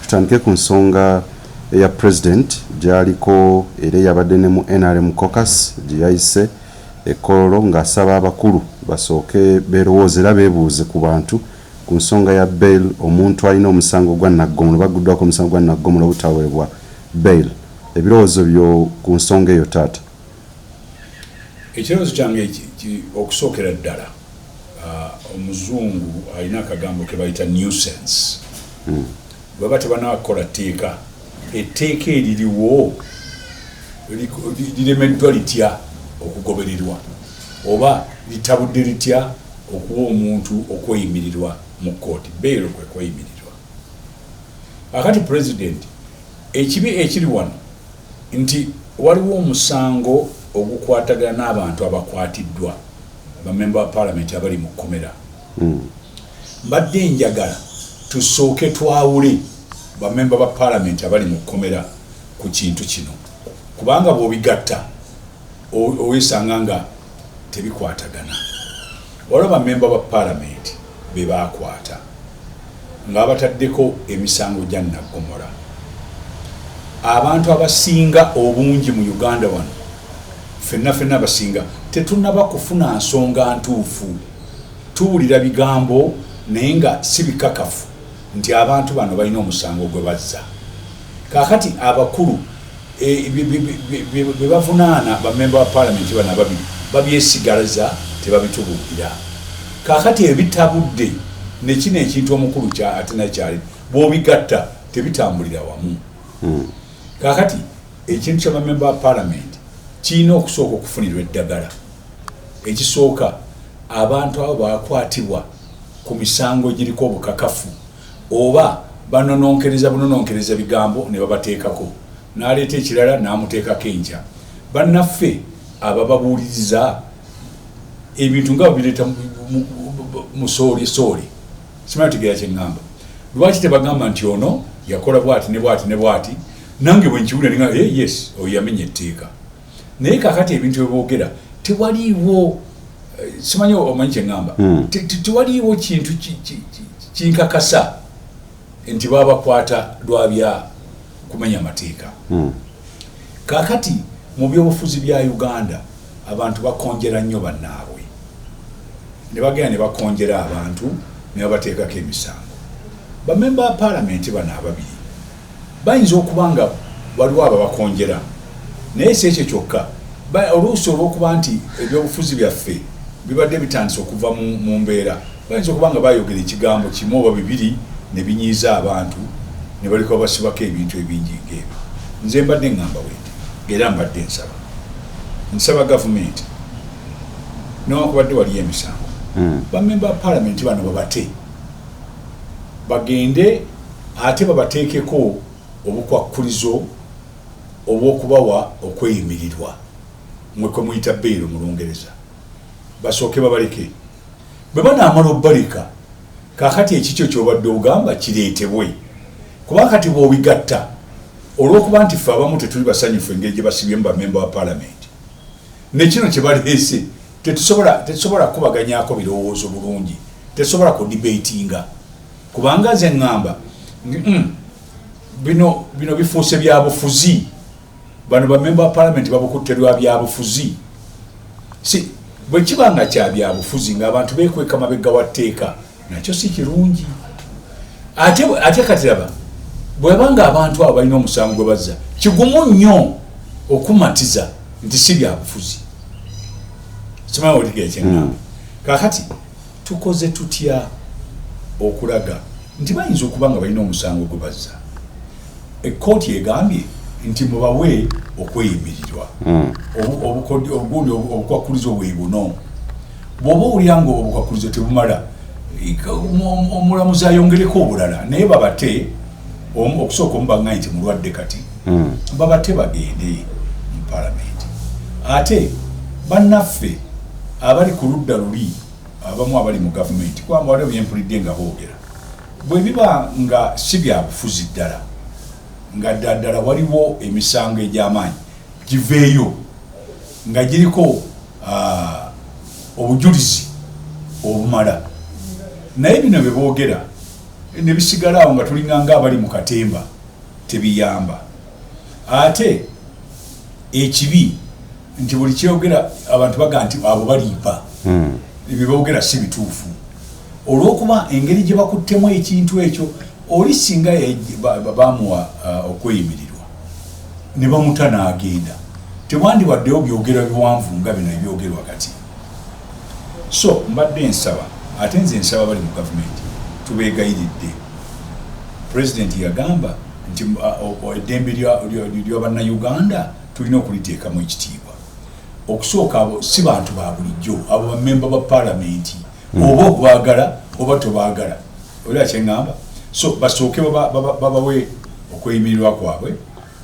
tutandike ku nsonga eya president gyaliko era yabadde ne mu NRM caucus gye yayise ekkololo ng'asaba abakulu basooke beerowoozera beebuuze ku bantu ku nsonga ya bail omuntu alina omusango gwa naggomola baguddwako omusango gwa naggomola obutaweebwa bail. Ebirowoozo byo ku nsonga eyo taata? Ekirowoozo kyange okusookera ddala omuzungu alina akagambo ke bayita nuisance. Bwaba tebanakola tteeka, etteeka eririwo liremeddwa litya okugobererwa oba litabudde litya okuwa omuntu okweyimirirwa mu kkooti, beero kwe kweyimirirwa. Akati president ekibi ekiri wano nti waliwo omusango ogukwatagana n'abantu abakwatiddwa bamemba wa parliament abali mu kkomera. Mbadde njagala tusooke twawule bamemba ba parliament abali mu kkomera ku kintu kino, kubanga bw'obigatta owesanga nga tebikwatagana. Waliwo bamemba ba parliament be baakwata ng'abataddeko emisango gya naggomola. Abantu abasinga obungi mu Uganda wano ffenna abasinga tetunnaba kufuna nsonga ntuufu, tuwulira bigambo naye nga si bikakafu nti abantu bano balina omusango gwe bazza. Kaakati abakulu be bavunaana bamemba ba parliament bano ababiri babyesigalaza tebabitubuulira. Kaakati ebitabudde ne kino ekintu omukulu ate nakyali bw'obigatta tebitambulira wamu. Kaakati ekintu kya bamemba ba parliament kirina okusooka okufunirwa eddagala. Ekisooka abantu abo bakwatibwa ku misango giriko obukakafu oba banononkereza bigambo ne babateekako, n'aleeta ekirala n'amuteekako enkya. Bannaffe abababuuliriza ebintu nga babireeta mu sooli simanyi tegeera kye ŋŋamba. Lwaki tebagamba nti ono yakola bwati ne bwati ne bwati, nange bwe nkiwulira nga yes oyo yamenya etteeka. Naye kaakati ebintu byeboogera tewaliiwo, simanyi omanyi kye ŋŋamba, tewaliiwo kintu kinkakasa nti babakwata lwa bya kumenya mateeka. Kaakati mu byobufuzi bya Uganda abantu bakonjera nnyo bannaabwe, ne bagenda ne bakonjera abantu ne babateekako emisango. Bamemba ba parliament bano ababiri bayinza okuba nga waliwo ababakonjera, naye si ekyo kyokka. Oluusi olw'okuba nti ebyobufuzi byaffe bibadde bitandise okuva mu mbeera, bayinza okuba nga bayogera ekigambo kimu oba bibiri ne binyiiza abantu ne baleka basibako ebintu ebingi ng'ebyo. Nze mbadde ŋŋamba wendi era mbadde nsaba gavumenti newankubadde waliyo emisango, bamemba ba parliament bano babate bagende ate babateekeko obukwakkulizo obw'okubawa okweyimirirwa, mwe kwe muyita beero mu Lungereza. Basooke babaleke. Bwe banaamala obbaleka, kaakati ekikyo ky'obadde ogamba kireetebwe, kuba kati bw'obigatta olw'okuba nti ffe abamu tetuli basanyufu engeri gye basibyemu bamemba wa parliament ne kino kye baleese tetusobola kubaganyaako birowoozo bulungi, tetusobola kudibatinga, kubanga nze ŋŋamba bino bifuuse byabufuzi. Bano bamemba wa parliament babukutte lwa byabufuzi. Si bwe kiba nga kya byabufuzi ng'abantu beekweka mabega wa tteeka, nakyo si kirungi. Ate kati raba bwebanga abantu abo balina omusango gwe bazza, kigumu nnyo okumatiza nti si byabufuzi. Simanyi otegeera kye ŋŋamba. Kaakati tukoze tutya okulaga nti bayinza okuba nga balina omusango gwe bazza? Ekkooti egambye nti mubawe okweyimirirwa, obugundi obukwakkulizo bwe buno. Bw'oba owulira nga obukwakkulizo tebumala, omulamuzi ayongereko obulala, naye babate okusooka omubaŋŋanyi nti mulwadde kati, babate bagende mu parliament. Ate bannaffe abali ku ludda luli, abamu abali mu gavumenti, kubanga waliwo byempulidde nga boogera, bwe biba nga si byabufuzi ddala, nga ddala waliwo emisango egy'amaanyi giveeyo nga giriko obujulizi obumala. Naye bino bye boogera ne bisigala awo nga tulinganga abali mu katemba tebiyamba. Ate ekibi nti buli kyogera abantu baga nti abo baliipa ebyo boogera si bituufu olw'okuba engeri gye bakuttemu ekintu ekyo oli singa bamuwa okweyimirirwa ne bamuta n'agenda tewandibaddeyo byogera biwanvu nga bino ebyogerwa kati. So mbadde nsaba ate nze nsaba bali mu gavumenti tubeegayiridde. Pulezidenti yagamba nti eddembe ly'Abannayuganda tulina okuliteekamu ekitiibwa. Okusooka abo si bantu ba bulijjo, abo bamemba ba paalamenti oba okubaagala oba tobaagala. Olira kyeŋŋamba? So basooke babawe okweyimirirwa kwabwe.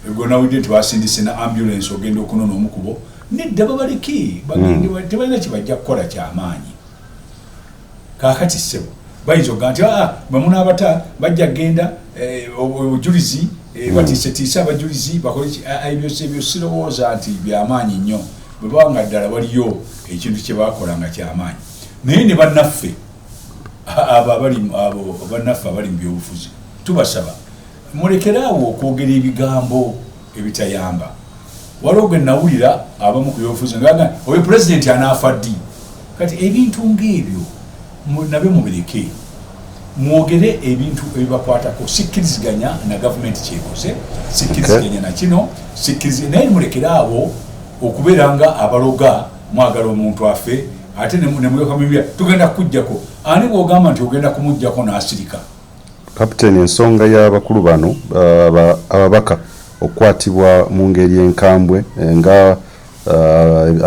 Ego nawulidde nti basindise na ambulance ogenda okunona omukubo. Nedda babaleke bagende tebalina kye bajja kukola kyamaanyi. Kaakati ssebo bayinza okuga nti bwe munaabata bajja kgenda obujulizi batiisetiise abajulizi bakole ebyo sirowooza nti byamaanyi nnyo bwe baba nga ddala waliyo ekintu kye bakola nga kyamaanyi. Naye ne bannaffe bannaffe abali mu byobufuzi tubasaba mulekeraawo okwogera ebigambo ebitayamba. Waliwo gwe nawulira abamu ku byobufuzi nga oyo pulezidenti anaafa ddi. Kati ebintu ng'ebyo nabyo mubireke mwogere ebintu ebibakwatako. Sikkiriziganya na gavumenti kyekoze, sikkiriziganya na kino, naye mulekeraawo okubeera nga abaloga mwagala omuntu afe ate nemuleka mubira tugenda kukujjako. Ani bw'ogamba nti ogenda kumuggyako n'asirika? Kapiteeni, ensonga y'abakulu bano ababaka okukwatibwa mu ngeri enkambwe nga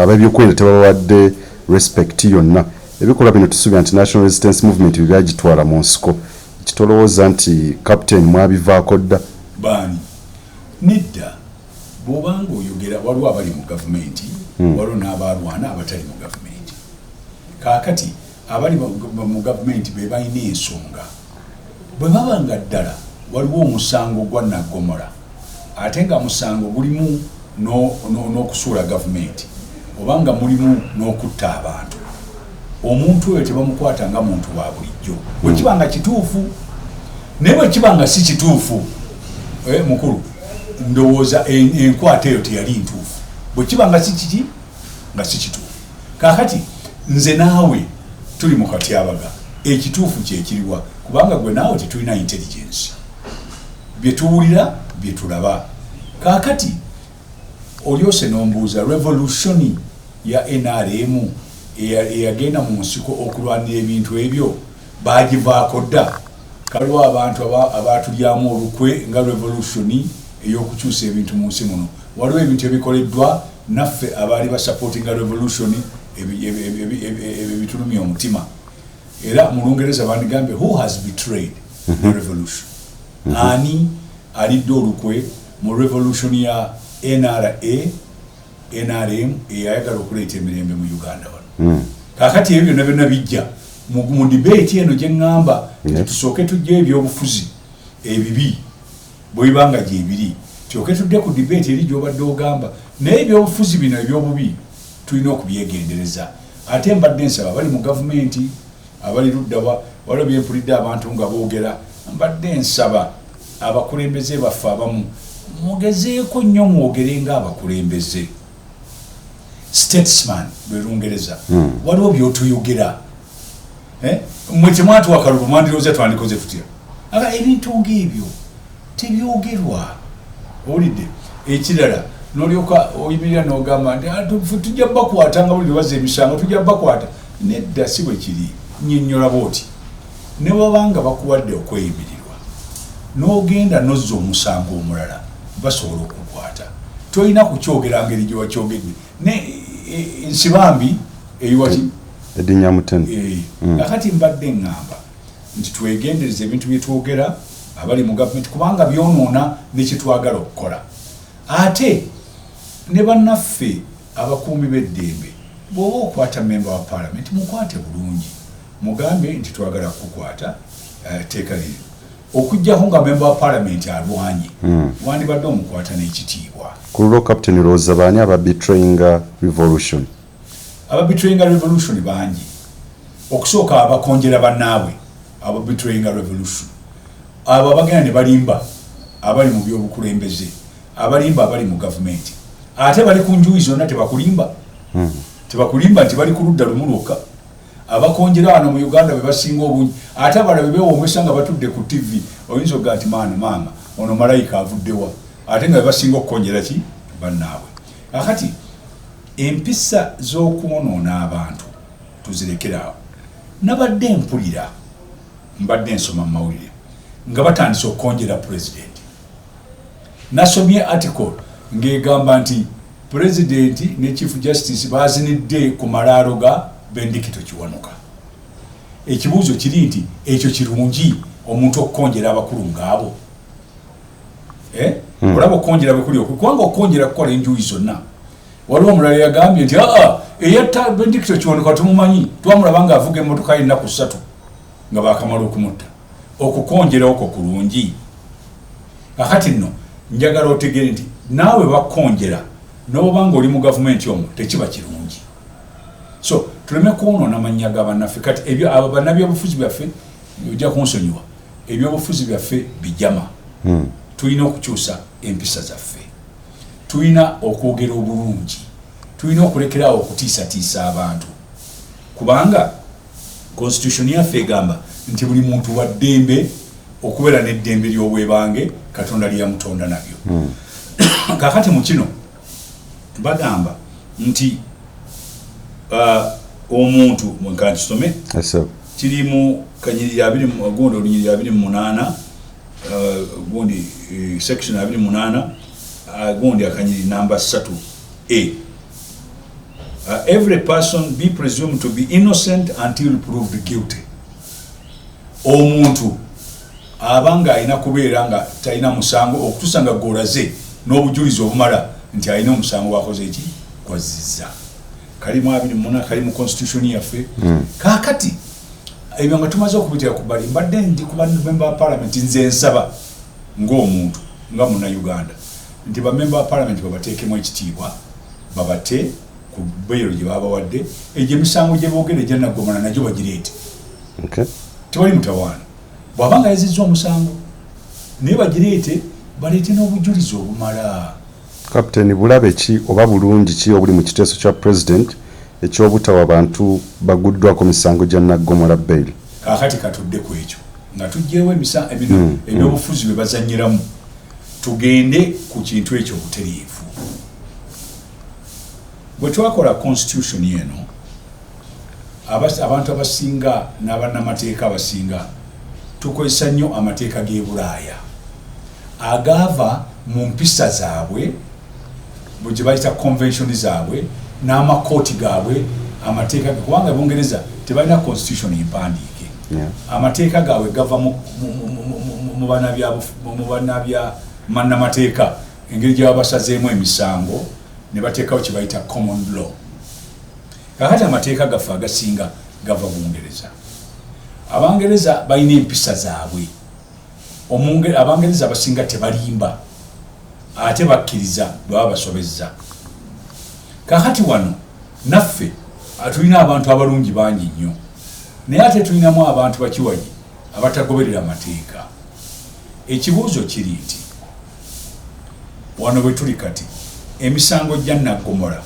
ab'ebyokwerinda tebabawadde respect yonna. Ebikola bino tusuubira nti National Resistance Movement byagitwala mu nsiko. Kitolowooza nti Captain mwabivaako dda? Baani nedda bw'obanga oyogera waliwo abali mu gavumenti waliwo n'abalwana abatali mu gavumenti. Kaakati abali mu gavumenti be balina ensonga. Bwe baba nga ddala waliwo omusango gwa Naggomola ate nga musango gulimu n'okusuula gavumenti oba nga mulimu n'okutta abantu, omuntu oyo tebamukwata nga muntu wa bulijjo bwe kiba nga kituufu. Naye bwe kiba nga si kituufu mukulu ndowooza enkwata eyo teyali ntuufu. Bwe kiba nga si kituufu. Kaakati nze naawe tuli mu katyabaga ekituufu kyekiriwa kubanga gwe naawe tetulina intelligence bye tuwulira bye tulaba. Kaakati olyose n'ombuuza revolution ya NRM eyagenda mu nsiko okulwanira ebintu ebyo bagivaako dda. Kaliwo abantu abatulyamu olukwe nga revolution ey'okukyusa ebintu mu nsi muno. Waliwo ebintu ebikoleddwa naffe abaali basupportinga revolution ebitulumya omutima. Era mu Lungereza bandigambye who has betrayed the revolution. Ani alidde olukwe mu revolution ya NRM eyayagala okuleeta emirembe mu Uganda wano. Kaakati ebyo byonna byonna bijja mu debate eno gye ŋŋamba tusooke tujje ebyobufuzi ebibi bwe bibanga gye biri tyoke tudde ku debate eri gy'obadde ogamba. Naye ebyobufuzi bino ebyobubi tulina okubyegendereza. Ate mbadde nsaba bali mu gavumenti abali luddawa waliwo byempulidde abantu nga boogera. Mbadde nsaba abakulembeze baffe abamu mwogezeeko nnyo mwogere nga abakulembeze. Statesman lwe Lungereza. Waliwo by'otuyogera. Mmwe temwatuwa kalulu mwandirowooza twandikoze tutya. Ebintu ng'ebyo tebyogerwa. Owulidde ekirala n'olyoka oyimirira n'ogamba nti tujja bakwata nga buli lwebaza emisango tujja bakwata. Nedda si bwe kiri. Nnyonnyola bw'oti ne babanga bakuwadde okweyimirirwa n'ogenda nozza omusango omulala basobola okukwata. Tolina kukyogera ngeri gye wakyogedde. Nsibambi eyiwaki Edinyamutene. Kakati mbadde ŋŋamba nti twegendereza ebintu bye twogera abali mu gavumenti kubanga byonoona ne kye twagala okukola. Ate ne bannaffe abakuumi b'eddembe bw'oba okwata memba wa paalamenti mukwate bulungi. Mugambe nti twagala kukwata teeka liri. Okujjaho nga memba wa paalamenti alwanye wandibadde omukwata n'ekitiibwa. Ku lulwo Captain Roza baani ababetraying revolution? Ababetraying revolution bangi. Okusooka abakonjera bannaabwe ababetraying revolution. abo abagenda ne balimba abali mu byobukulembeze abalimba abali mu gavumenti ate bali ku njuyi zonna tebakulimba tebakulimba nti bali ku ludda lumu lwokka abakonjera wano mu Uganda be basinga obungi ate abalabe bewoomesa nga batudde ku TV oyinza okuga nti maama ono malayika avuddewa ate nga bebasinga okukonjera ki bannaabwe. Akati empisa z'okwonoona abantu tuzirekeraawo. Nabadde mpulira mbadde nsoma mu mawulire nga batandise okukonjera pulezidenti. Nasomye article ng'egamba nti pulezidenti ne chief justice bazinidde ku malaalo ga Bendikito Kiwanuka. Ekibuuzo kiri nti ekyo kirungi omuntu okukonjera abakulu ngaabo. Olaba okukonjera bekuli kubanga okukonjera kukola enjuyi zonna. Waliwo omulala yagambye nti eyatta Bendikito Kiwanuka tumumanyi twamulaba nga avuga emmotoka y'ennaku 3 nga baakamala okumutta. Okukonjera okwo kulungi. Kakati nno njagala otegere nti naawe bakonjera n'oba ng'oli mu gavumenti omwo tekiba kirungi. So tuleme kwonoona amannya g'abannaffe kati ebyo abo bannabyobufuzi byaffe ojja kunsonyiwa ebyobufuzi byaffe bijama. Tulina okukyusa empisa zaffe, tulina okwogera obulungi, tulina okulekeraawo okutiisatiisa abantu kubanga constitution yaffe egamba nti buli muntu wa ddembe okubeera n'eddembe ly'obwebange Katonda lyamutonda nabyo. Kakati mu kino bagamba nti omuntu mwenkakisome kiri mu kanyiri 20 gundi olunyiri 28 gundi section 28 gundi akanyiri number 3A. Every person be presumed to be innocent until proved guilty. Omuntu abanga alina kubeera nga talina musango okutuusa nga golaze n'obujulizi obumala nti alina omusango wakoze eki kwazizza. Kalimu 28 kali mu constitution yaffe. Kakati ebyo nga tumaze okubitira ku bali mbadde ndi ku member of parliament nze nsaba ng'omuntu nga muna Uganda nti ba member of parliament babateekemu ekitiibwa babate ku bbeero gye babawadde egyo emisango gye boogera egya Naggomana nagyo bagireete. Tewali mutawaana bw'abanga yazizza omusango naye bagireete baleete n'obujulizi obumala. Kapteni bulabe ki oba bulungi ki obuli mu kiteeso kya president ekyobutawa abantu baguddwako misango gya Naggomana bail? Kakati katudde ku ekyo nga tujjeewo ebyobufuzi bwe bazannyiramu tugende ku kintu ekyo obutereevu. Bwe twakola constitution eno abantu abasinga n'abannamateeka abasinga tukozesa nnyo amateeka g'e Bulaaya agaava mu mpisa zaabwe bwe bayita convention zaabwe n'amakooti gaabwe amateeka kubanga Bungereza tebalina constitution empandiike. Amateeka gaabwe gava mu bana bya mannamateeka engeri gye babasazeemu emisango ne bateekawo kye bayita common law. Kakati amateeka gaffe agasinga gava Bungereza. Abangereza balina empisa zaabwe. Abangereza abasinga tebalimba ate bakkiriza bwe basobezza. Kakati wano naffe tulina abantu abalungi bangi nnyo naye ate tulinamu abantu bakiwaji abatagoberera amateeka. Ekibuuzo kiri nti wano bwe tuli kati emisango gya Naggomana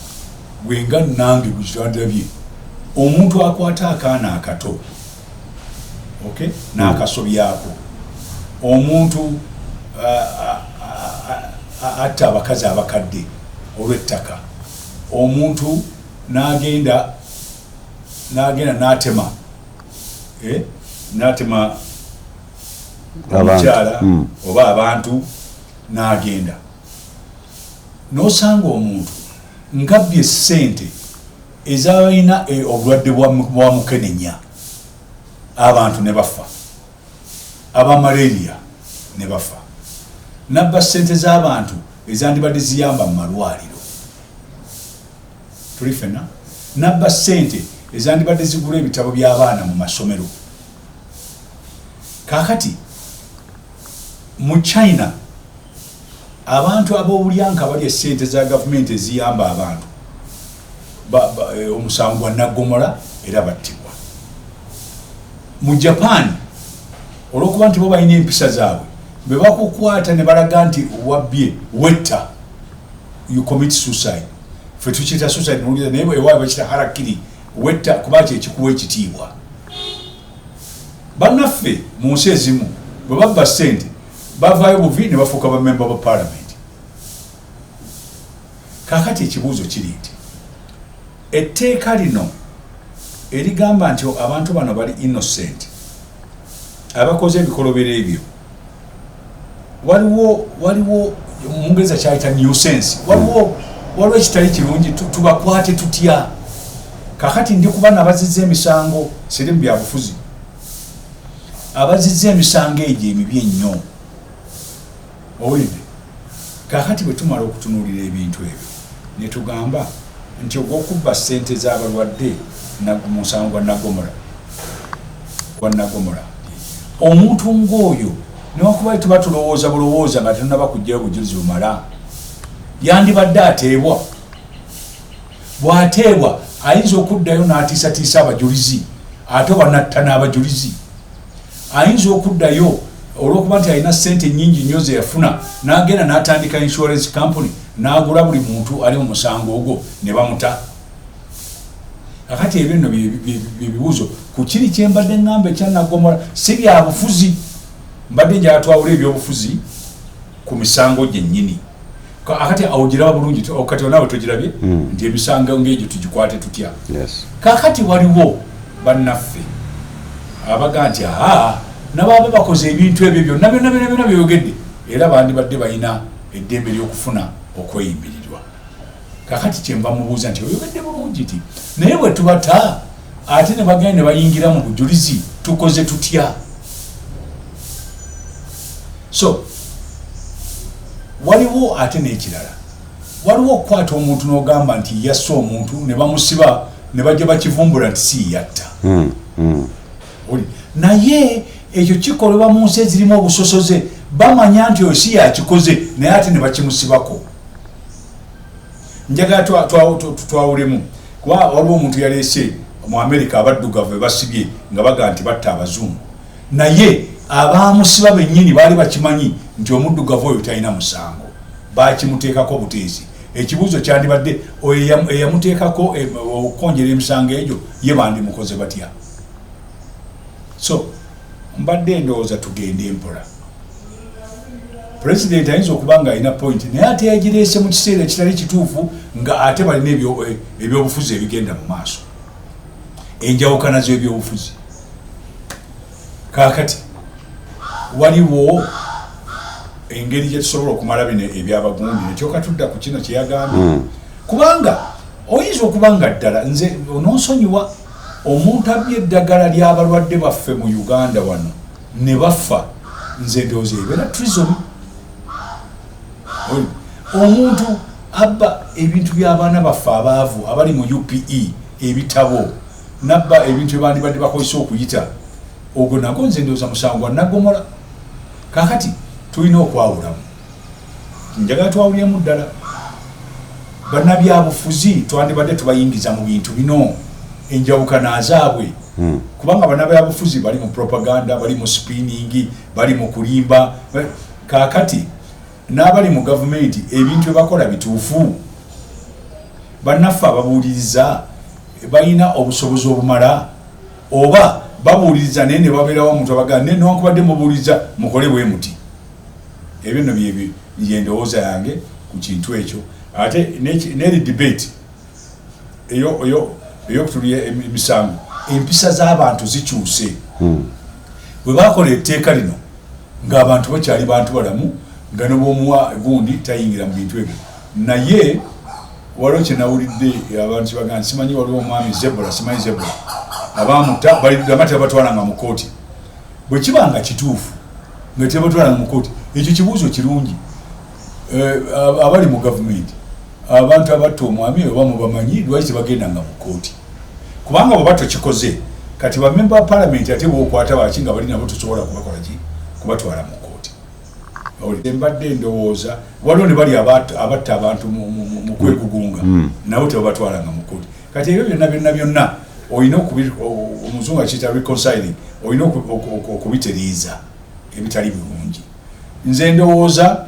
gwenga nange buzandabye omuntu akwata akaana akato n'akasobyako omuntu atta abakazi abakadde olw'ettaka omuntu n'agenda n'atema omukyala oba abantu n'agenda n'osanga omuntu ngabbye ssente ez'abalina obulwadde bwa mukenenya abantu ne bafa aba malaria ne bafa nabba ssente z'abantu ezandibadde ziyamba mu malwaliro tuli fena nabba ssente ezandibadde zigula ebitabo by'abaana mu masomero. Kakati mu China abantu ab'obulyanka balya ssente za gavumenti eziyamba abantu omusango gwa Naggomana era battibwa. Mu Japan olwokuba nti bo balina empisa zaabwe bwe bakukwata ne balaga nti wabbye wetta you commit suicide fe tukiyita suicide nolira naye ewaabwe bakita harakiri wetta kuba kyekikuwa ekitiibwa bannaffe mu nsi ezimu bwe babba ssente bavaayo buvi ne bafuuka bamemba ba palamenti kaakati ekibuuzo kiri nti etteeka lino erigamba nti abantu bano bali innocent abakoze ebikolobero ebyo waliwo Mungereza kyayita nuisance waliwo ekitali kirungi tubakwate tutya kakati ndi kuba nabazizza emisango siri mu byabufuzi abazizza emisango egyo emibi ennyo owulidde kakati bwe tumala okutunuulira ebintu ebyo ne tugamba nti ogw'okubba ssente z'abalwadde mu musango gwa Nagomora omuntu ng'oyo newakuba tuba tulowooza bulowooza nga tenunaba kujjayo bujulizi bumala yandibadde ateebwa bw'ateebwa ayinza okuddayo n'atiisatiisa abajulizi ate wanatta n'abajulizi ayinza okuddayo olw'okuba nti alina ssente nnyingi nnyo ze yafuna n'agenda n'atandika insurance company n'agula buli muntu ali mu musango ogwo ne bamuta kakati ebyo nno bibuuzo ku kiri kyembadde ŋŋamba ekya Nagomora si byabufuzi mbadde njatwawula ebyobufuzi ku misango gyennyini akati awo giraba bulungi kati onaawe togirabye nti emisango ng'egyo tugikwate tutya kakati waliwo bannaffe abaga nti nabaaba bakoze ebintu ebyo byonna byonna byogedde era bandibadde balina eddembe ly'okufuna okweyimirirwa kakati kyenva mubuuza nti oyogedde bulungi ti naye bwe tubata ate ne bagenda ne bayingira mu bujulizi tukoze tutya so waliwo ate n'ekirala waliwo okukwata omuntu n'ogamba nti yasse omuntu ne bamusiba ne bajja bakivumbula nti si yatta naye ekyo kikolebwa mu nsi ezirimu obusosoze bamanya nti oyo si yakikoze naye ate ne bakimusibako njagala twawulemu kuba waliwo omuntu yaleese mu Amerika abaddugavu basibye nga baga nti batta abazungu naye abamusiba bennyini baali bakimanyi nti omuddugavu oyo talina musango bakimuteekako buteesi ekibuuzo kyandibadde oyo eyamuteekako okukonjera emisango egyo ye bandimukoze batya so mbadde ndowooza tugende empola president ayinza okuba nga alina point naye ate yagireese mu kiseera ekitali kituufu nga ate balina ebyobufuzi ebigenda mu maaso enjawukana z'ebyobufuzi kaakati waliwo engeri gyetusobola okumala bino ebyabagundi nekyoka tudda ku kino kyeyagambye kubanga oyinza okuba nga ddala nze ononsonyiwa omuntu abye eddagala ly'abalwadde baffe mu Uganda wano ne bafa nze ndowooza ebeera treason omuntu abba ebintu by'abaana baffe abaavu abali mu UPE ebitabo nabba ebintu ebandibadde bakozesa okuyita ogwo nago nze ndowooza musango gwa Nagomora kakati tulina okwawulamu njagala twawulyemu ddala bannabyabufuzi twandibadde tubayingiza mu bintu bino enjawukana zaabwe kubanga bannabyabufuzi bali mu propaganda bali mu spinning bali mu kulimba kakati n'abali mu gavumenti ebintu ebakola bituufu bannaffe ababuuliriza balina obusobozi obumala oba babuuliriza naye ne babeerawo omuntu abagaa naye newankubadde mubuuliriza mukole bwe muti ebyo nno byendowooza yange ku kintu ekyo ate neri debate eyokutulya emisango empisa z'abantu zikyuse bwe bakola etteeka lino ng'abantu bakyali bantu balamu nga nobwomuwa gundi tayingira mu bintu ebyo naye waliwo kyenawulidde abantu bagamba simanyi waliwo omwami Zebra simanyi Zebra abamutta baligamba tebatwalanga mu kooti bwe kiba nga kituufu nga tebatwalanga mu kooti ekyo kibuuzo kirungi abali mu gavumenti abantu abatta omwami oba mubamanyi lwaki tebagendanga mu kooti kubanga bwe batokikoze kati bamemba ba palamenti ate bwokwata baki nga bali nabo tosobola kubakolaki kubatwala mu kooti mbadde ndowooza waliwo ne bali abatta abantu mu kwegugunga nabo tebabatwalanga mu kooti kati ebyo byonna oyina omuzungu akiyita reconciling, oyina okubitereeza ebitali birungi. Nze ndowooza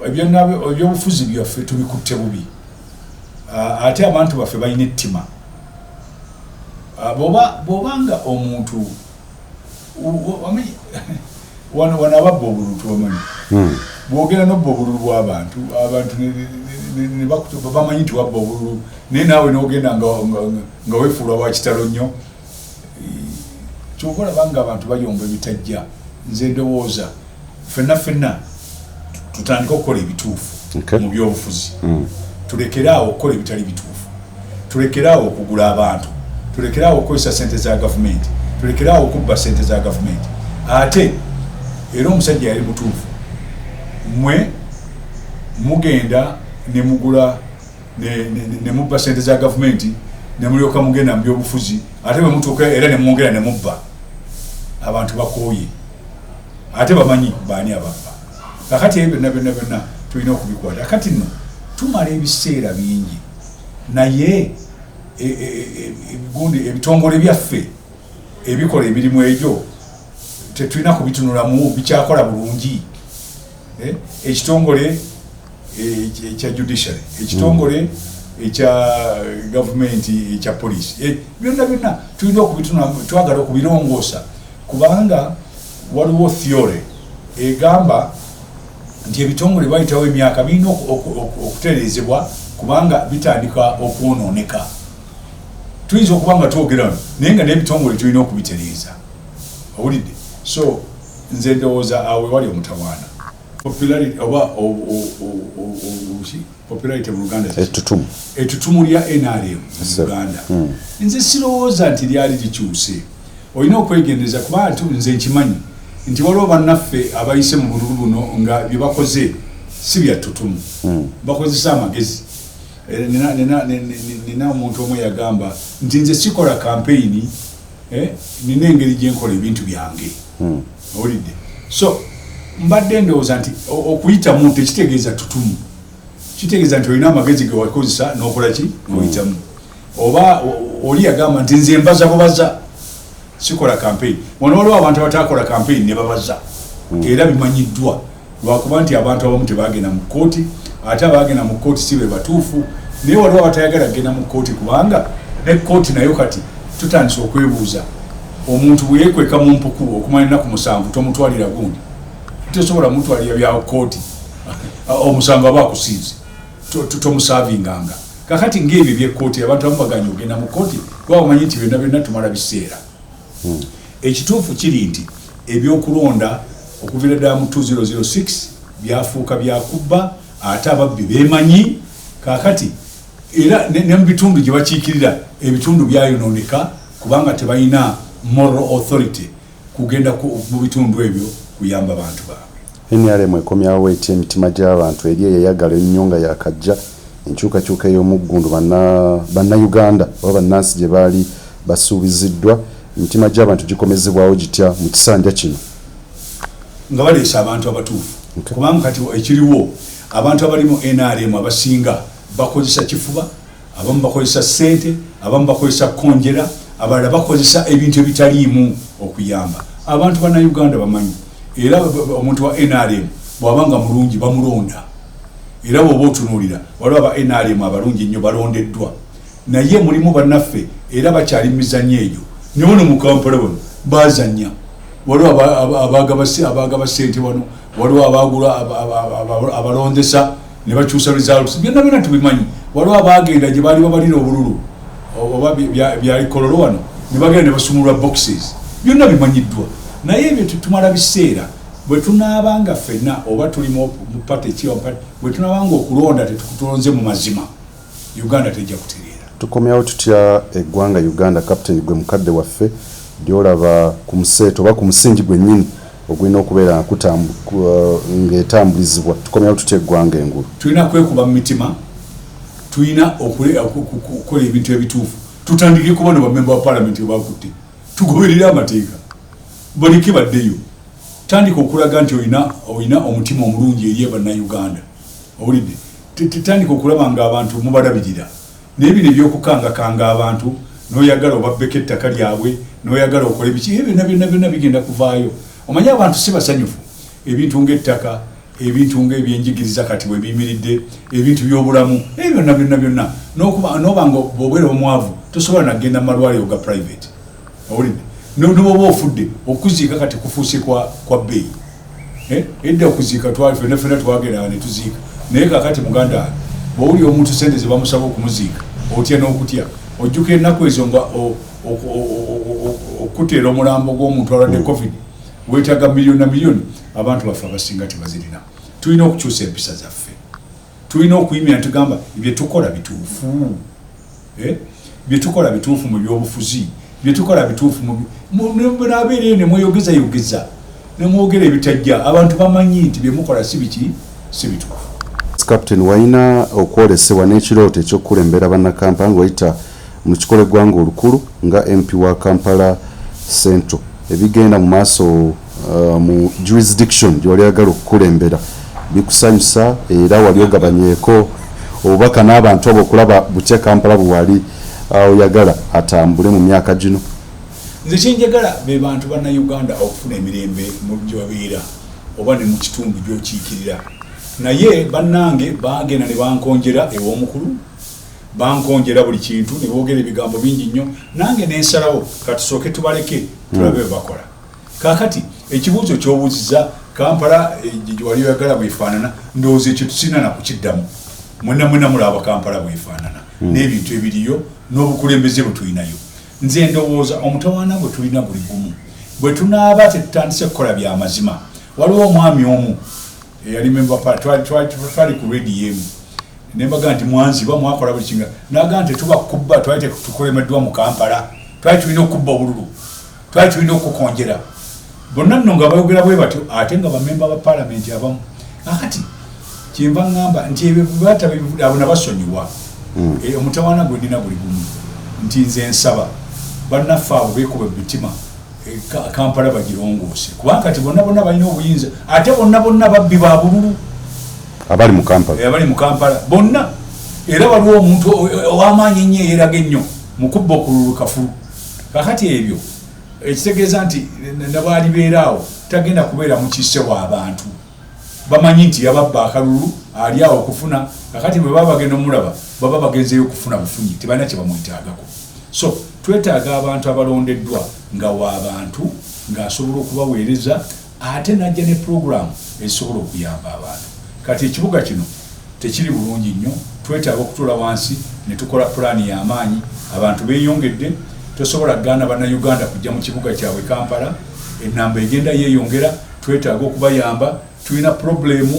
ebyobufuzi byaffe tubikutte bubi, ate abantu baffe balina ettima. Bw'obanga omuntu wano ababba obululu tubamanyi, bwogera nobba obululu bw'abantu, abantu bamanyi nti wabba obululu, naye naawe n'ogenda nga weefuula wa kitalo nnyo. Kyova olabanga abantu bayomba ebitajja. Nze ndowooza ffenna tutandika okukola ebituufu mu byobufuzi. Tulekeraawo okukola ebitali bituufu, tulekeraawo okugula abantu, tulekeraawo okukozesa ssente za gavumenti, tulekeraawo okubba ssente za gavumenti. Ate era omusajja yali mutuufu, mwe mugenda ne mugula ne mubba ssente za gavumenti, ne mulyoka mugenda mu byobufuzi, ate bwe mutuuka era ne mwongera ne mubba. Abantu bakooye, ate bamanyi baani ababba. Kakati ebyo byonna tulina okubikwata. Kakati nno tumala ebiseera bingi, naye ebitongole byaffe ebikola emirimu egyo tetulina kubitunulamu, bikyakola bulungi. Ekitongole ekya judiciary, ekitongole ekya gavumenti, ekya poliisi, byonna tulina okubitunulamu, twagala okubirongoosa, kubanga waliwo theory egamba nti ebitongole bayitawo emyaka birina okutereezebwa kubanga bitandika okwonooneka. Tuyinza okuba nga twogera naye nga n'ebitongole tulina okubitereeza. Owulidde? So nze ndowooza awe wali omutawaana. Popularity oba popularity mu Uganda, ettutumu lya NRM mu Uganda, nze sirowooza nti lyali likyuse. Olina okwegendereza kuba nze nkimanyi nti waliwo bannaffe abayise mu bululu buno nga bye bakoze si bya ttutumu, bakozesa amagezi. Nina omuntu omwe yagamba nti nze sikola kampeyini, nina engeri gye nkola ebintu byange. Owulidde? So mbadde ndowooza nti okuyitamu tekitegeeza ttutumu, kitegeeza nti olina amagezi ge wakozesa n'okola ki n'oyitamu. Oba oli yagamba nti nze mbaza bubaza, sikola kampeyini. Wano waliwo abantu abatakola kampeyini ne babaza, era bimanyiddwa lwakuba nti abantu abamu tebagenda mu kkooti, ate abagenda mu kkooti si be batuufu, naye waliwo abatayagala kugenda mu kkooti kubanga ne kkooti nayo kati tutandise okwebuuza, omuntu bwe yeekweka mu mpuku okumala ennaku 7 tomutwalira gundi, tosobola mutwalira bya kkooti, omusango aba akusiize, tomusaavinganga. Kakati ng'ebyo by'ekkooti abantu abamu baganya ogenda mu kkooti kuba bamanyi nti byonna tumala biseera. Ekituufu kiri nti ebyokulonda okuviira ddala mu 2006 byafuuka byakubba, ate ababbi beemanyi. Kakati era ne mu bitundu gye bakiikirira ebitundu byayonooneka kubanga tebalina moral authority kugenda mu bitundu ebyo kuyamba bantu baabwe. NRM ekomyawo etya emitima gy'abantu eri eyayagala ennyo nga yakajja enkyukakyuka ey'omuggundu bannayuganda oba bannansi gye baali basuubiziddwa, emitima gy'abantu gikomezebwawo gitya mu kisanja kino? Nga baleesa abantu abatuufu, kubanga kati ekiriwo abantu abalimu NRM abasinga bakozesa kifuba, abamu bakozesa ssente, abamu bakozesa konjera, abalala bakozesa ebintu ebitaliimu okuyamba abantu bannayuganda. Bamanyi era omuntu wa NRM bw'abanga mulungi bamulonda, era bw'oba otunuulira waliwo aba NRM abalungi ennyo balondeddwa, naye mulimu bannaffe era bakyali mizannyo egyo. Nyono mu Kampala bano bazannya, waliwo abagaba ssente wano, waliwo abagula abalondesa ne bakyusa results, byonna tubimanyi. Waliwo abagenda gye baali babalira obululu oba byali kololo wano ne bagenda ne basumulwa boxes, byonna bimanyiddwa. Naye ebyo tumala biseera bwe tunaabanga ffenna oba tuli mu pate ki bwe tunaabanga okulonda tetukutulonze mu mazima, Uganda tejja kutereera. Tukomyawo tutya eggwanga Uganda, Captain gwe mukadde waffe gy'olaba ku museeto oba ku musingi gwennyini ogulina okubeera ng'etambulizibwa, tukomyawo tutya eggwanga engulu? Tulina kwekuba mu mitima, tulina okukola ebintu ebituufu. Tutandike kuba ne bamemba wa palamenti bakutte, tugoberere amateeka buli kibaddeyo. Tandika okulaga nti olina omutima omulungi eri bannayuganda. Owulidde? Tandika okulaba nga abantu mubalabirira, n'ebino ebyokukangakanga abantu noyagala obabbeko ettaka lyabwe noyagala okole biki ebyo byonna bigenda kuvaayo omanye abantu si basanyufu ebintu ng'ettaka ebintu ng'ebyenjigiriza kati bwe biyimiridde ebintu by'obulamu ebyo byonna noba nga bw'obeera omwavu tosobola nagenda mu malwaliro ga private owulidde noba ofudde okuziika kati kufuuse kwa bbeeyi edda okuziika fenna twagenda ne tuziika naye kakati muganda wange bw'owuli omuntu sente ze bamusaba okumuziika otya n'okutya ojjuka ennaku ezo nga okuteera omulambo gw'omuntu alwadde covid weetaaga miliyoni na miliyoni abantu baffe abasinga tebazirina tulina okukyusa empisa zaffe tulina okuyimira tugamba byetukola bituufu byetukola bituufu mu byobufuzi byetukola bituufu nabeereyo ne mweyogeza nemwogera ebitajja abantu bamanyi nti byemukola si bituufu. Captain Waina okwolesebwa n'ekirooto ekyokukulembera bannakampala ng'oyita mu kikolo eggwanga olukulu nga MP wa Kampala Central ebigenda mu maaso mu jurisdiction gy'oli agala okukulembera bikusanyusa era wali ogabanyeeko obubaka n'abantu abo okulaba butya Kampala bwe wali oyagala atambule mu myaka gino? Nze kyenjagala be bantu bannayuganda okufuna emirembe mu gyebabeera oba ne mu kitundu gy'okiikirira naye bannange bagenda ne bankonjera ew'omukulu bankonjera buli kintu ne boogera ebigambo bingi nnyo nange nensalawo katusooke tubaleke tulabe bakola kakati ekibuuzo ky'obuuziza Kampala wali oyagala bwefaanana ndowooza ekyo tusina na kukiddamu mwenna mulaba Kampala bwefaanana n'ebintu ebiriyo n'obukulembeze bwe tulinayo nze ndowooza omutawaana bwe tulina buli gumu bwe tunaaba tetutandise kukola by'amazima waliwo omwami omu yali member twali ku rediyo emu nembaga nti mwanziba mwakola buli kinga naga nti tubakubba twali tukolemeddwa mu Kampala twali tulina okubba obululu twali tulina okukonjera bonna nno nga bayogera bwe batyo ate nga bamemba ba palamenti abamu akati kyemba ŋŋamba nti ebyo abo nabasonyiwa omutawaana gwe ndina buli gumu nti nze nsaba bannaffe abo beekuba ebitima Kampala bagirongoose kubanga kati bonna balina obuyinza ate bonna babbi ba bululu abali mu Kampala bonna era waliwo omuntu ow'amaanyi ennyo eyeraga ennyo mu kubba okululu kafulu kakati ebyo ekitegeeza nti nabaali beeraawo tagenda kubeera mu kisse w'abantu bamanyi nti yababba akalulu ali awo okufuna kakati bwe baba bagenda omulaba baba bagenzeyo okufuna bufunyi tebalina kye bamwetaagako so twetaaga abantu abalondeddwa nga w'abantu ng'asobola okubaweereza ate najja ne puroguramu ezisobola okuyamba abantu kati ekibuga kino tekiri bulungi nnyo twetaaga okutuula wansi ne tukola pulaani y'amaanyi abantu beeyongedde tosobola kugaana bannayuganda kujja mu kibuga kyabwe Kampala ennamba egenda yeeyongera twetaaga okubayamba tulina purobulemu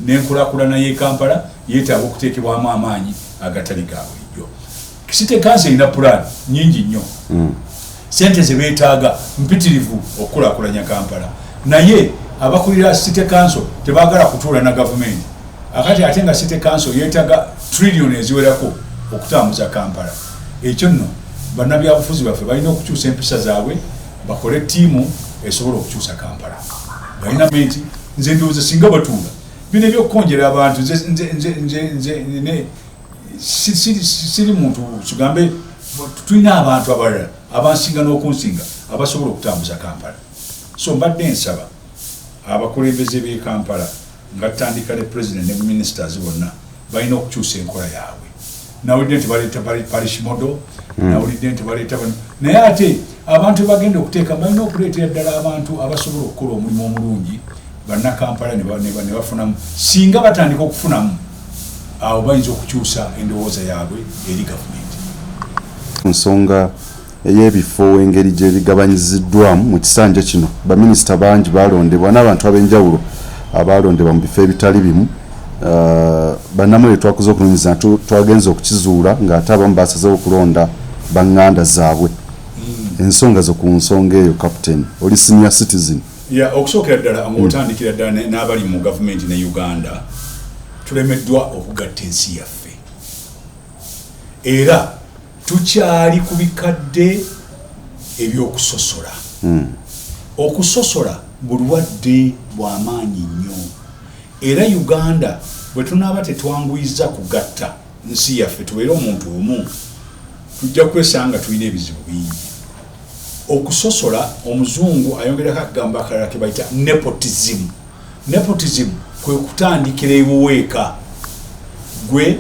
n'enkulaakulana y'e Kampala yeetaaga okuteekebwamu amaanyi agatali ga bulijjo City Council erina pulaani nnyingi nnyo sente ze beetaaga mpitirivu okukulaakulanya Kampala naye abakulira City Council tebaagala kutuula na gavumenti akati ate nga City Council yeetaaga trillion eziwerako okutambuza Kampala ekyo nno bannabyabufuzi baffe balina okukyusa empisa zaabwe bakole ttiimu esobola okukyusa Kampala balina menti nze ndowooza singa batuula bino ebyokukonjera abantu siri muntu kigambe tulina abantu abalala abansinga n'okunsinga abasobola okutambuza Kampala so mbadde nsaba abakulembeze b'e Kampala nga tutandika ne president ne ministers bonna balina okukyusa enkola yaabwe nawulidde nti baleeta parish model nawulidde nti baleeta naye ate abantu bagenda okuteeka balina okuleetera ddala abantu abasobola okukola omulimu omulungi bannakampala ne bafunamu singa batandika okufunamu awo bayinza okukyusa endowooza yaabwe eri gavumenti ku nsonga ey'ebifo engeri gye bigabanyiziddwamu mu kisanja kino baminisita bangi balondebwa n'abantu ab'enjawulo abalondebwa mu bifo ebitali bimu bannamwe twakoze okunyumiza twagenza okukizuula ng'ate abamu basazeewo okulonda baŋŋanda zaabwe ensonga zo ku nsonga eyo captain oli senior citizen okusookera ddala ng'otandikira ddala n'abali mu gavumenti ne Uganda tulemeddwa okugatta ensi yaffe era tukyali ku bikadde ebyokusosola okusosola bulwadde bw'amaanyi nnyo era Uganda bwe tunaaba tetwanguyiza kugatta nsi yaffe tubeere omuntu omu tujja kwesanga tulina ebizibu bingi okusosola. Omuzungu ayongerako akagamba akalala ke bayita nepotism. Nepotism kwe kutandikira ebuweeka gwe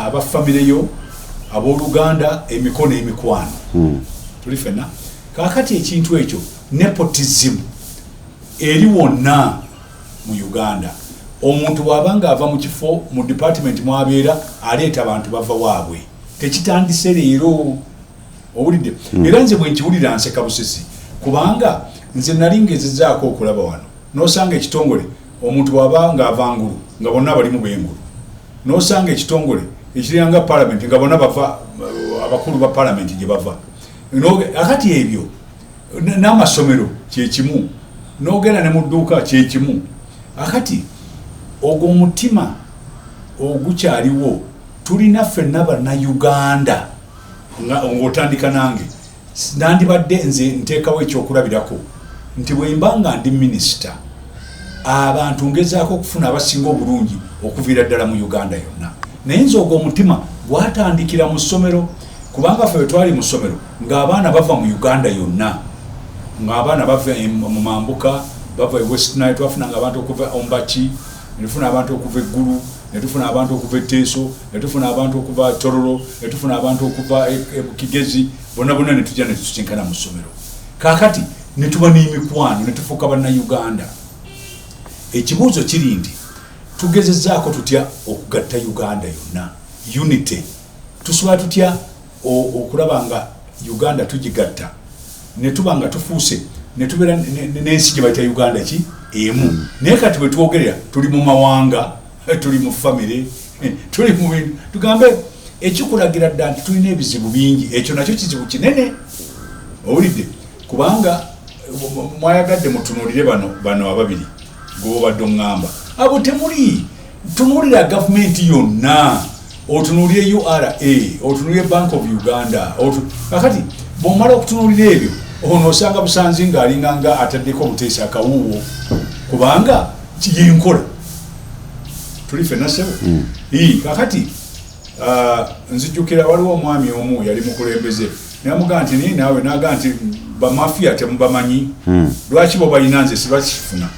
abafamire yo abooluganda emikono emikwano tuli fena kakati ekintu ekyo nepotism eri wonna mu Uganda. Omuntu bw'abanga ava mu kifo mu department mwabeera aleeta abantu bava waabwe tekitandise leero owulidde. Era nze bwe nkiwulira nseka busisi kubanga nze nali ngezezaako okulaba wano n'osanga ekitongole omuntu bw'abanga avangulu nga bonna bali mu b'engulu n'osanga ekitongole ekiranga parliament nga bonna bava abakulu ba parliament gye bava akati ebyo n'amasomero kyekimu n'ogenda ne mu dduuka kyekimu akati ogwo omutima ogukyaliwo tulina ffenna bannayuganda ng'otandika nange nandibadde nze nteekawo ekyokulabirako nti bwe mba nga ndi minisita abantu ngezaako okufuna abasinga obulungi okuviira ddala mu Uganda yonna naye nze ogwo omutima gwatandikira mu ssomero kubanga ffe bwe twali mu ssomero ng'abaana bava mu Uganda yonna ng'abaana bava mu Mambuka bava e West Nile twafunanga abantu okuva Ombaki ne tufuna abantu okuva eggulu ne tufuna abantu okuva Teso ne tufuna abantu okuva Tororo ne tufuna abantu okuva Kigezi bonna ne tujja ne tusinkana mu ssomero kaakati ne tuba n'emikwano ne tufuuka bannayuganda. Ekibuuzo kiri nti tugezezzaako tutya okugatta Uganda yonna unity tusobola tutya okulaba nga Uganda tugigatta ne tuba nga tufuuse ne tubeera n'ensi gye bayita Uganda ki emu naye kati bwe twogerera tuli mu mawanga tuli mu famire tuli mu bintu tugambe ekikulagira ddala nti tulina ebizibu bingi ekyo nakyo kizibu kinene owulidde kubanga mwayagadde mutunuulire bano ababiri gobadde oŋŋamba abo temuli tunuulira gavumenti yonna otunuulire URA otunuulire Bank of Uganda kakati bw'omala okutunuulira ebyo ono osanga busanzi ng'alinganga ataddeko obuteesi akawuuwo kubanga yenkola tuli ffenna ssebo kakati nzijjukira waliwo omwami omu yali mukulembeze namugaa nti naye naawe nagaa nti bamafiya temubamanyi lwaki bo balina nze sibakifuna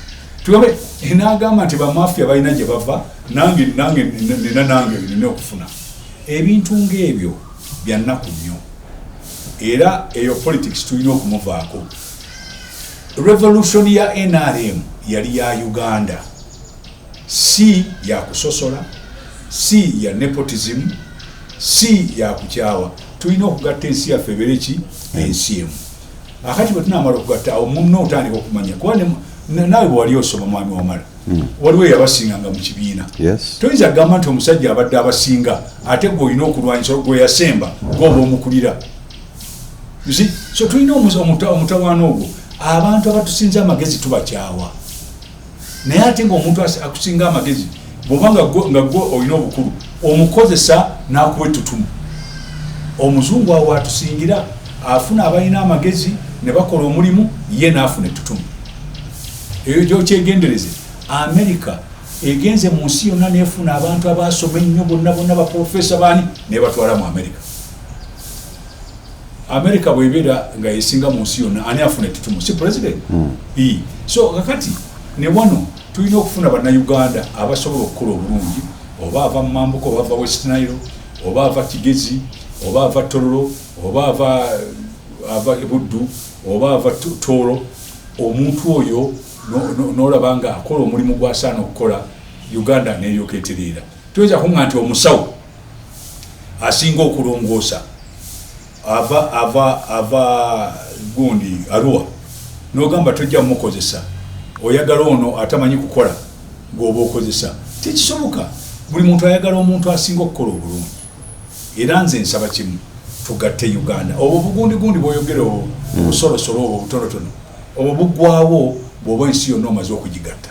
tugambe n'agamba nti bamafiya balina gye bava nange nina okufuna ebintu ng'ebyo bya nnaku nnyo era eyo politics tulina okumuvaako. Revolution ya NRM yali ya Uganda si ya kusosola si ya nepotism si ya kukyawa tulina okugatta ensi yaffe ebeereki ensi emu akati bwe tunamala okugatta awo munno otandika okumanya kuba naawe bwe wali osoma mwami wamala waliwo eyabasinganga mu kibiina toyinza kugamba nti omusajja abadde abasinga ate gwe olina okulwanyisa gwe yasemba gwoba omukulira so tulina omutawaana ogwo abantu abatusinza amagezi tubakyawa naye ate ng'omuntu akusinga amagezi bw'oba nga gwe olina obukulu omukozesa n'akuwa ettutumu omuzungu awo atusingira afuna abalina amagezi ne bakola omulimu ye n'afuna ettutumu eyo gyokyegendereze. America egenze mu nsi yonna n'efuna abantu abasoma ennyo bonna baprofesa baani ne batwala mu America bw'ebeera nga yesinga mu nsi yonna ani afuna ettutumu si president so kakati ne wano tulina okufuna bannayuganda abasobola okukola obulungi oba ava mu Mambuka oba ava West Nile oba ava Kigezi oba ava Tororo oba ava Buddu oba ava Toro omuntu oyo n'olaba nga akola omulimu gw'asaana okukola Uganda n'eryoka etereera. Tuyinza kuŋŋa nti omusawo asinga okulongoosa ava gundi Arua n'ogamba tojja mukozesa oyagala ono atamanyi kukola ng'oba okozesa tekisoboka. Buli muntu ayagala omuntu asinga okukola obulungi era nze nsaba kimu tugatte Uganda obwo bugundi bw'oyogera obusolosolo obwo obutonotono obwo buggwawo bw'oba ensi yonna omaze okugigatta.